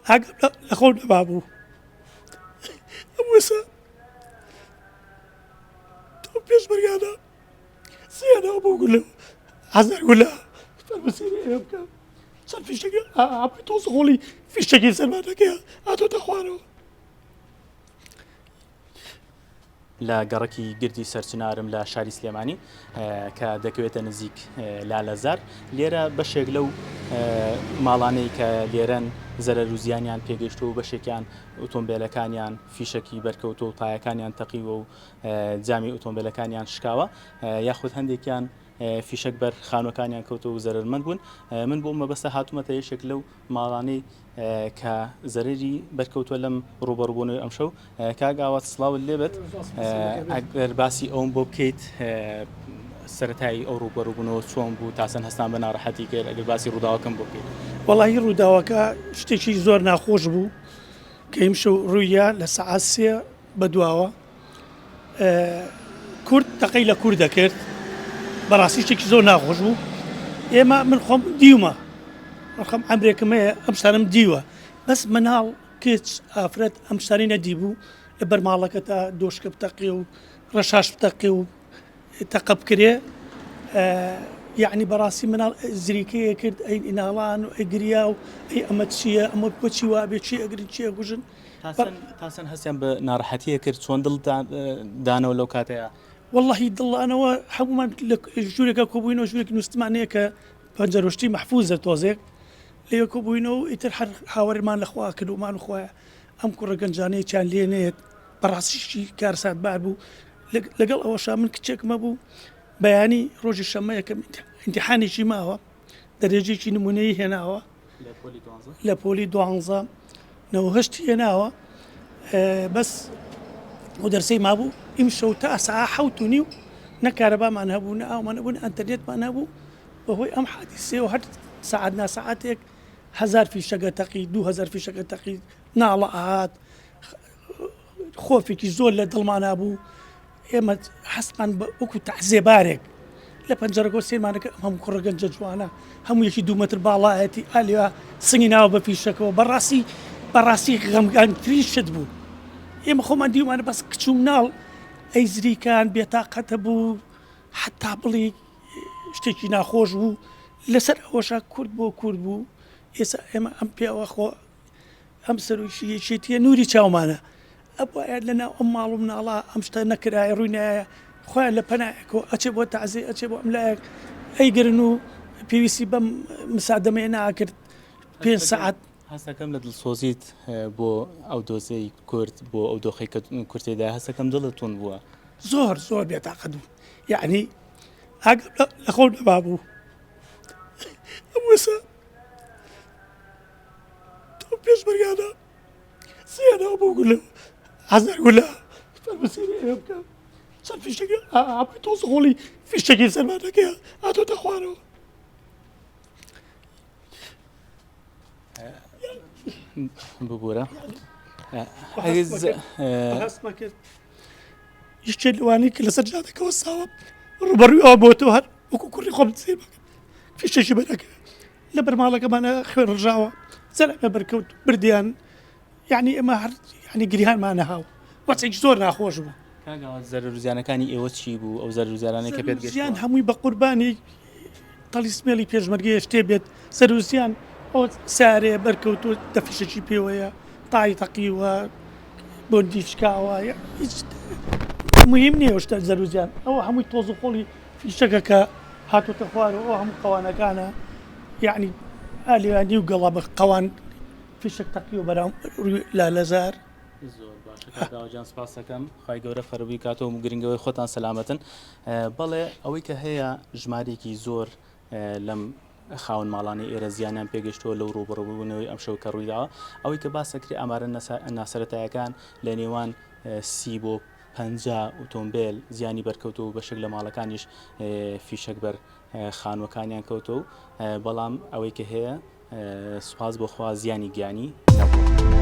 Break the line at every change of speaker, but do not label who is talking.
ئەگەر لە خۆ نەمابوو ئەموسە تۆ پێشمەرگانە سێنەوە بۆ گولە هەزار گولە فەرمەسیری ئێوە بکە چەند فیشتێکی ئاپی تۆز خۆڵی فیشتێکی سەرمانەکەیە ئاتۆتە خوارەوە.
لە گەڕەکی گردی سەرچنارم لە شاری سلێمانی کە دەکەوێتە نزیک لالەزار لێرە بەشێک لەو ماڵانەی کە لێرەن زەرەر و زیانیان پێگەشتووە و بەشێکیان ئۆتۆمبیلەکانیان فیشکی بەرکەوتە و تایەکانیان تەقیوە و جامی ئۆتۆمبیلەکانیان شکاوە یاخود هەندێکیان فیشک بەر خانوەکانیان کەوتە و زەرمەند بوون. من بۆ مەبەستە هاتوومەتە یەشێک لەو ماڵانەی کە زەرری بەرکەوتووە لەم ڕوبەڕووبوونەوەی ئەمشەو. کاگاوات سڵاوت لێبێت ئەگەر باسی ئەوم بۆ بکەیت سەرەتایی ئەو ڕوبەڕووبوونەوە چۆن بوو تاسەن هەستان بە ناڕەحەتی کرد ئەگەر باسی ڕووداوەکەم بۆ بکەیت.
وەڵاهی ڕووداوەکە شتێکی زۆر ناخۆش بوو کە ئیمشەو ڕوویە لە سەعات 3 بەدواوە کورد تەقەی لە کورد دەکرد بەڕاستی شتێکی زۆر ناخۆش بوو. ئێمە من خۆم دیومە ڕقم ئەمرێکم هەیە ئەم شتانم دیوە بەس مناڵ کچ ئافرەت ئەم شتانی نەدیبوو لە بەرماڵەکە تا دۆشکە بتەقی و ڕەشاش بتەقی و تەقە بکرێ یعنی بەڕاستی مناڵ زریکەیە کرد ئەی ئیناڵان و ئەگریا و ئەی ئەمە چییە ئەمە بۆچی وابێ چی ئەگرن چی ئەگوژن
تاسەن هەستیان بە ناڕەحەتیە کرد چۆن دڵ دانەوە لەو کاتەیە.
واللهی دڵانەوە هەمومان ژوورێکە کۆبووینەوە ژوورێکی نووسمانەیە کە پەنجەرۆشتی مەحفوظە تۆزێک لێوە کۆبووینەوە ئیتر هەر هاوەرمان لەخوا کردومان وخوایە ئەم کوڕە گەنجانەیەکیان لێنێت بەڕاستیشی کارسات بار بوو. لەگەڵ ئەوەشا من کچێکمە بوو بەیانی ڕۆژی شەمەیەکەم ئیمتیحانێکی ماوە دەرێجێکی نمونەیی هێناوە لە پۆلی 12 9 هێناوە بەس و دەرسەی مابوو ئیمشەو تا ساعە 7:30 نەکارەبامان هەبوو نە ئاومان نەبوو نە ئەنتەرنێتمان هەبوو بەهۆی ئەم حادیسێ و هەر ساعات ناسەعاتێک 1000 فیشەکە تەقی 2000 فیشەکە تەقی ناڵە ئاهات خۆفێکی زۆر لە دڵمان هەبوو. ئێمە حەستمان بە وەکو تەعزیێبارێک لە پەنجەرەکە سێمانەکە ئەم کوڕە گەنجە جوانە هەموو یەکی 2 مەتر باڵایەتی ئالیا سنگی ناوە بە فیشەکەەوە بەڕاستی غەمگانترین شت بوو. ئێمە خۆمان دیومانە بەس کچ و مناڵ ئەی زریکان بێتاقەتە بوو حتا بڵی شتێکی ناخۆش بوو لەسەر ئەوەشا کورد بۆ کورد بوو. ئێستا ئێمە ئەم پێوە خۆ ئەم سەرۆشیەکێتیە نووری چاومانە ئەبواە لەناو ئەم ماڵ و مناڵە ئەم شتە نەکرایە ڕووینایە خۆیان لە پەنایەکەوە ئەچێ بۆ تەعزیێ ئەچێ بۆ ئەملایەک ئەیگرن و پێویستی بەم مسادەمەیە ناکرد 5 ساعت.
هەستەکەم لە دڵسۆزیت بۆ ئەو دۆزەی کورد بۆ ئەو دۆخی کە کورتێدا هەستەکەم دڵتون بووە
زۆر بێتاقەت بوو یعنی ئەگەر لە خۆ نەمابوو ئەموسە تۆ پێشمەرگانە سێنەوە بۆ گولە هەزار گولە فەرمەسیری ئێوە بکە چەند فیشتێکی ئاپی تۆز خۆڵی فیشتێکی سەرمانەکەیە ئاتۆتە خوارەوە.
ببوورە
هەستمە کرد یشتێ لەوانەی کە لەسەر جادەکەەوە ساوە ڕوبەڕووی ئەوە بۆ تۆ هەر وەکو کوڕی خۆم سێمەکە فیشتێکی بەرەکە لە بەرماڵەکەمانە خوێن ڕژاوە زەرەکە بەرکەوت بردیان یعنی ئەمە هەر ینی گریهانمانە هاو وەچێکی زۆر ناخۆش بوو.
کاگاوات زەرەر و زیانەکانی ئێوە چی بوو ئەو زەرەر و زیانانەی کە پێت
گەیشتیان هەمووی بە قوربانی تەلیسمێلی پێشمەرگەیە شتێ بێت زەرەر و زیان ئەو سارێ بەرکەوتوە دەفیشەکی پێوەیە تای تەقیوە بۆ دیشکاوە هیچ مهم نییە شتە زەرەر و زیان ئەوە هەمووی تۆز و خۆڵی فیشەکە کە هاتوۆتە خوارەوە ئەو هەموو قەوانەکانە یعنی ئالیوانی و گەڵا بە قەوان فیشک تەقی و بەرام لالەزار.
زۆر باشە کاگاوجان سپاس دەکەم خی گەورە فەربووی کاتەوە و گرنگەوەی خۆتان سەلامەتن. بەڵێ ئەوەی کە هەیە ژمارێکی زۆر لەم خاون ماڵانی ئێرە زیانیان پێگەشتەوە لەو ڕوبەڕووبوونەوەی ئەم شەو کە ڕوویداوە ئەوەی کە باسەکری ئەمارە ناسەرەتایەکان لە نێوان 30 بۆ 50 ئۆتۆمبیل زیانی بەرکەوتە و بەشێک لە ماڵەکانیش فیشک بەر خانوەکانیان کەوتەوە بەڵام ئەوەی کە هەیە سوپاس بۆخوا زیانی گیانی نەبوو.